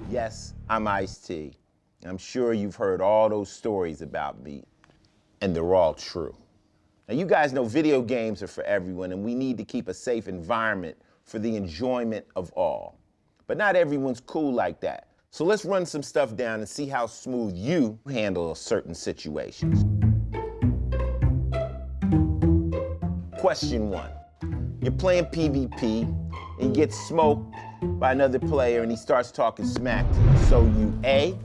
Yes, I'm Ice-T. I'm sure you've heard all those stories about me, and they're all true. Now, you guys know video games are for everyone, and we need to keep a safe environment for the enjoyment of all. But not everyone's cool like that. So let's run some stuff down and see how smooth you handle certain situations. Question 1. You're playing PvP and you get smoked by another player and he starts talking smack to you. So you A,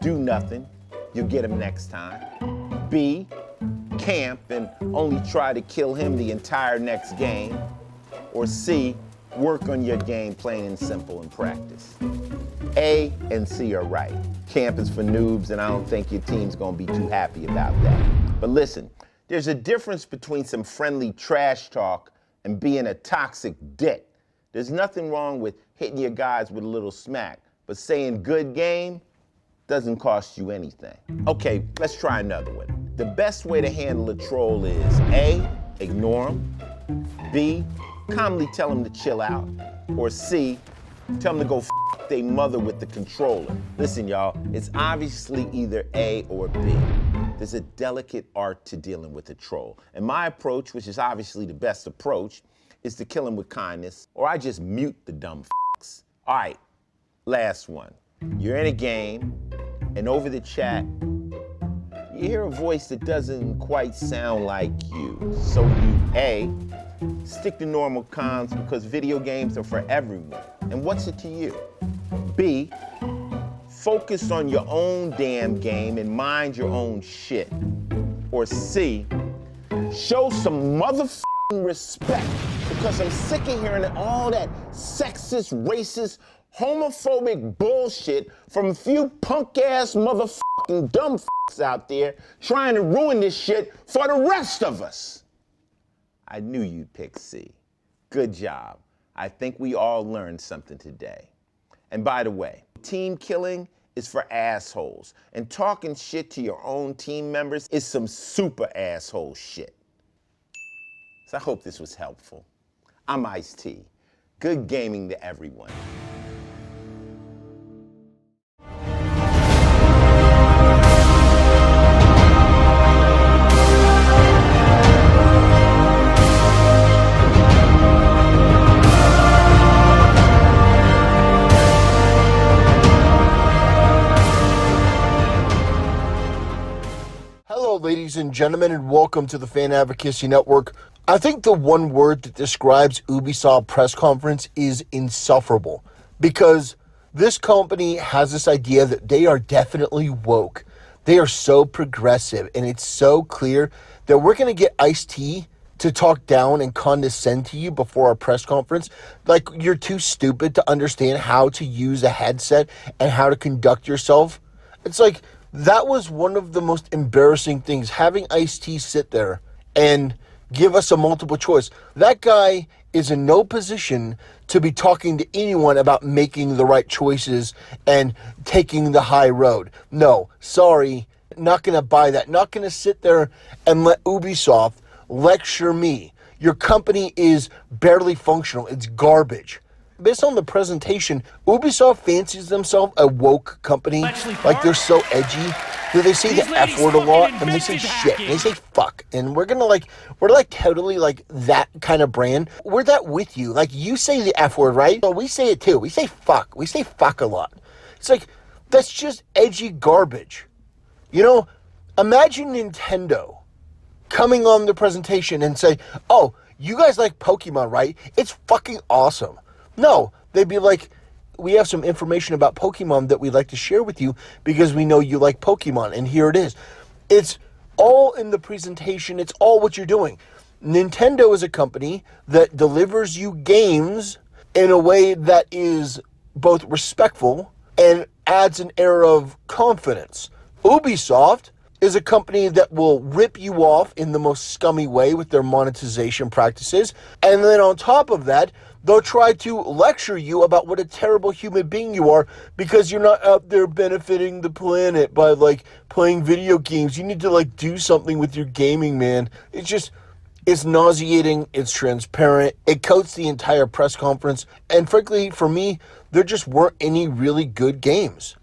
do nothing, you'll get him next time. B, camp and only try to kill him the entire next game. Or C, work on your game plain and simple in practice. A and C are right. Camp is for noobs and I don't think your team's gonna be too happy about that. But listen, there's a difference between some friendly trash talk and being a toxic dick. There's nothing wrong with hitting your guys with a little smack, but saying good game doesn't cost you anything. Okay, let's try another one. The best way to handle a troll is A, ignore them, B, calmly tell them to chill out, or C, tell them to go f their mother with the controller. Listen, y'all, it's obviously either A or B. There's a delicate art to dealing with a troll. And my approach, which is obviously the best approach, is to kill him with kindness, or I just mute the dumb f***s. All right, last one. You're in a game, and over the chat, you hear a voice that doesn't quite sound like you. So you A, stick to normal comms because video games are for everyone. And what's it to you? B, focus on your own damn game and mind your own shit. Or C, show some motherfucking respect because I'm sick of hearing all that sexist, racist, homophobic bullshit from a few punk-ass motherfucking dumb f***s out there trying to ruin this shit for the rest of us. I knew you'd pick C. Good job. I think we all learned something today. And by the way, team killing is for assholes, and talking shit to your own team members is some super asshole shit. So I hope this was helpful. I'm Ice-T. Good gaming to everyone. Ladies and gentlemen, and welcome to the Fan Advocacy Network. I think the one word that describes Ubisoft press conference is insufferable, because this company has this idea that they are definitely woke. They are so progressive, and it's so clear that we're going to get Ice-T to talk down and condescend to you before our press conference. Like you're too stupid to understand how to use a headset and how to conduct yourself. It's like, that was one of the most embarrassing things, having Ice-T sit there and give us a multiple choice. That guy is in no position to be talking to anyone about making the right choices and taking the high road. No, sorry, not going to buy that. Not going to sit there and let Ubisoft lecture me. Your company is barely functional. It's garbage. Based on the presentation, Ubisoft fancies themselves a woke company. Like they're so edgy. They say the F word a lot, and they say shit, and they say fuck. And we're totally like that kind of brand. We're that with you. Like you say the F word, right? So we say it too. We say fuck. We say fuck a lot. It's like, that's just edgy garbage. You know, imagine Nintendo coming on the presentation and say, oh, you guys like Pokemon, right? It's fucking awesome. No, they'd be like, we have some information about Pokemon that we'd like to share with you because we know you like Pokemon, and here it is. It's all in the presentation. It's all what you're doing. Nintendo is a company that delivers you games in a way that is both respectful and adds an air of confidence. Ubisoft is a company that will rip you off in the most scummy way with their monetization practices. And then on top of that, they'll try to lecture you about what a terrible human being you are because you're not out there benefiting the planet by like playing video games. You need to like do something with your gaming, man. It's nauseating. It's transparent. It coats the entire press conference. And frankly, for me, there just weren't any really good games.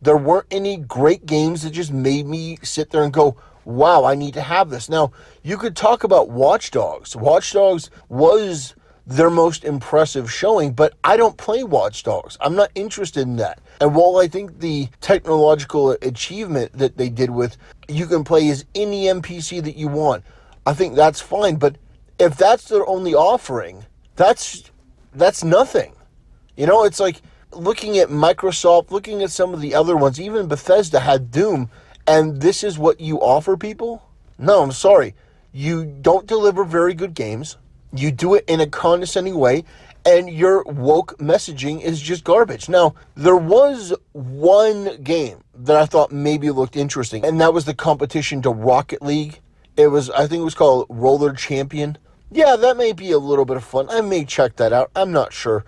There weren't any great games that just made me sit there and go, wow, I need to have this. Now, you could talk about Watch Dogs. Watch Dogs was their most impressive showing, but I don't play Watch Dogs. I'm not interested in that. And while I think the technological achievement that they did with you can play as any NPC that you want, I think that's fine. But if that's their only offering, that's nothing. You know, it's like looking at Microsoft, looking at some of the other ones, even Bethesda had Doom, and this is what you offer people? No, I'm sorry. You don't deliver very good games. You do it in a condescending way, and your woke messaging is just garbage. Now, there was one game that I thought maybe looked interesting, and that was the competition to Rocket League. I think it was called Roller Champion. Yeah, that may be a little bit of fun. I may check that out. I'm not sure.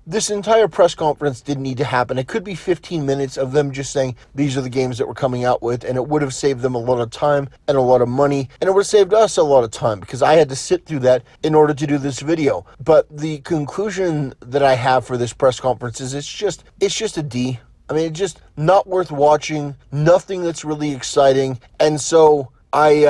This entire press conference didn't need to happen. It could be 15 minutes of them just saying these are the games that we're coming out with, and it would have saved them a lot of time and a lot of money, and it would have saved us a lot of time because I had to sit through that in order to do this video. But the conclusion that I have for this press conference is it's just a D. I mean, it's just not worth watching, nothing that's really exciting, and so I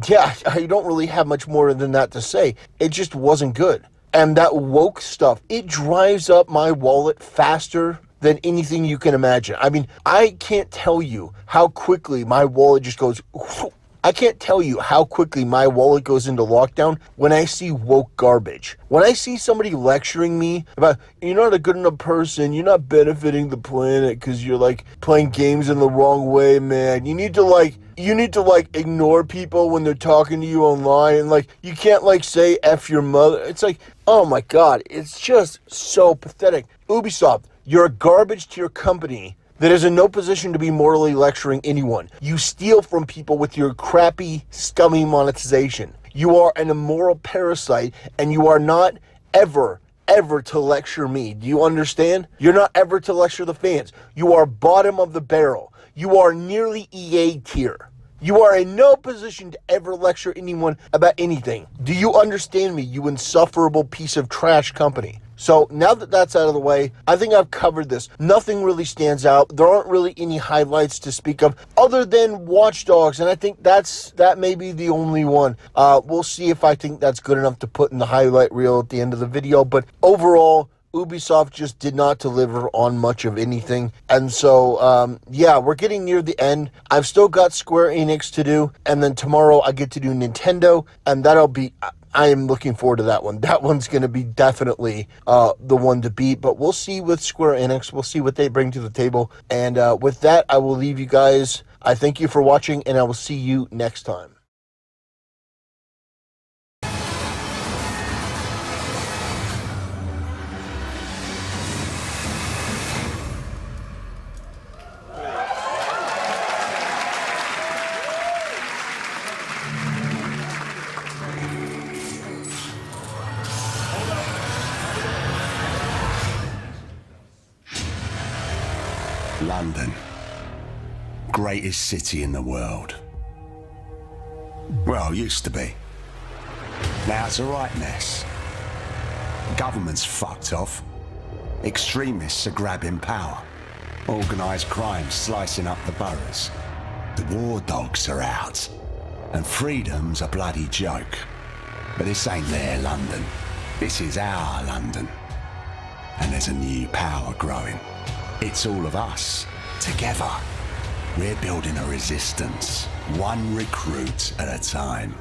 don't really have much more than that to say. It just wasn't good. And that woke stuff, it drives up my wallet faster than anything you can imagine. I mean, I can't tell you how quickly my wallet just goes. I can't tell you how quickly my wallet goes into lockdown when I see woke garbage. When I see somebody lecturing me about, you're not a good enough person, you're not benefiting the planet because you're like playing games in the wrong way, man. You need to ignore people when they're talking to you online, and like you can't like say F your mother. It's like, oh my God, it's just so pathetic. Ubisoft, you're a garbage to your company that is in no position to be morally lecturing anyone. You steal from people with your crappy, scummy monetization. You are an immoral parasite, and you are not ever to lecture me. Do you understand? You're not ever to lecture the fans. You are bottom of the barrel. You are nearly EA tier. You are in no position to ever lecture anyone about anything. Do you understand me, you insufferable piece of trash company? So now that that's out of the way, I think I've covered this. Nothing really stands out. There aren't really any highlights to speak of other than Watch Dogs, and I think that may be the only one. We'll see if I think that's good enough to put in the highlight reel at the end of the video, but overall, Ubisoft just did not deliver on much of anything. And so, we're getting near the end. I've still got Square Enix to do, and then tomorrow I get to do Nintendo, and I am looking forward to that one. That one's going to be definitely the one to beat, but we'll see with Square Enix. We'll see what they bring to the table. And with that, I will leave you guys. I thank you for watching, and I will see you next time. London, greatest city in the world. Well, used to be. Now it's a right mess. Government's fucked off. Extremists are grabbing power. Organised crime slicing up the boroughs. The war dogs are out. And freedom's a bloody joke. But this ain't their London. This is our London. And there's a new power growing. It's all of us, together. We're building a resistance, one recruit at a time.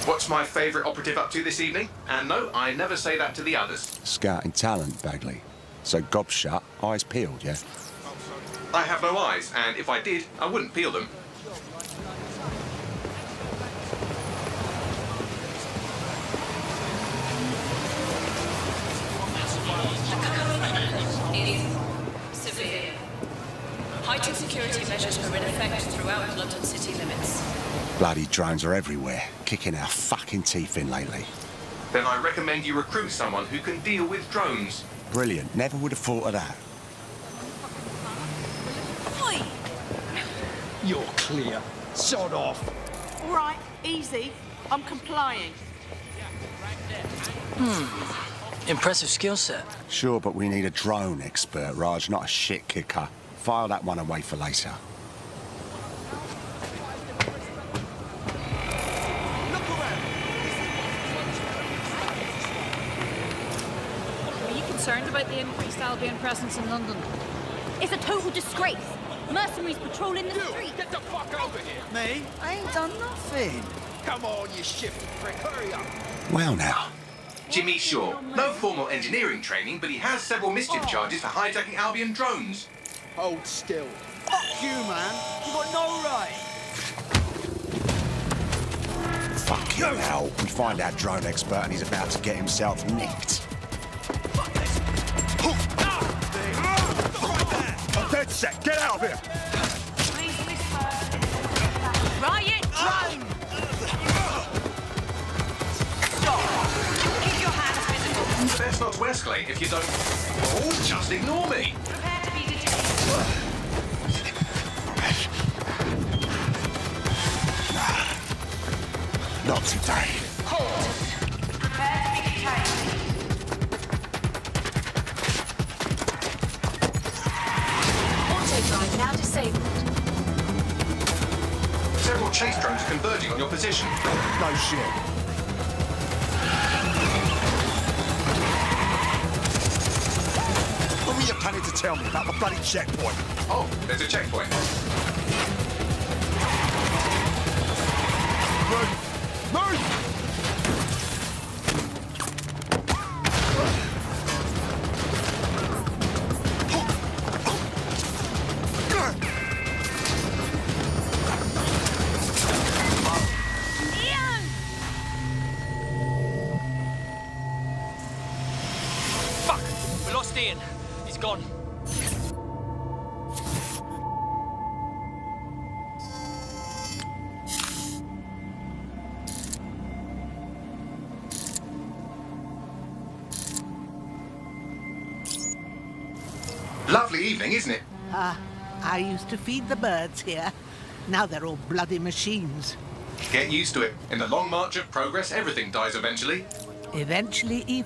What's my favourite operative up to this evening? And no, I never say that to the others. Scouting talent, Bagley. So gob shut, eyes peeled, yeah? I have no eyes, and if I did, I wouldn't peel them. Severe. Heightened security measures are in effect throughout London city limits. Bloody drones are everywhere, kicking our fucking teeth in lately. Then I recommend you recruit someone who can deal with drones. Brilliant, never would have thought of that. Oi! You're clear. Sod off. All right, easy. I'm complying. Impressive skill set. Sure, but we need a drone expert, Raj, not a shit kicker. File that one away for later. Are you concerned about the increased Albion presence in London? It's a total disgrace. Mercenaries patrolling the street. Get the fuck over here! Me? I ain't done nothing. Come on, you shifty prick, hurry up! Well now, Jimmy Shaw. No formal engineering training, but he has several mischief charges for hijacking Albion drones. Hold still. Fuck you, man! You got no right! fuck you now. We find our drone expert and he's about to get himself nicked. I'm dead set! Get out of here! Please whisper. Riot drone! Keep your hands visible. Best not to escalate if you don't... Oh, just ignore me. Prepare to be detected. Not today. Halt. Prepare to be detained. Autodrive now disabled. Several chase drones are converging on your position. No shit. What were you planning to tell me about the bloody checkpoint? Oh, there's a checkpoint. Move! Fuck! We lost Ian. He's gone. Lovely evening, isn't it? I used to feed the birds here. Now they're all bloody machines. Get used to it. In the long march of progress, everything dies eventually. Eventually, even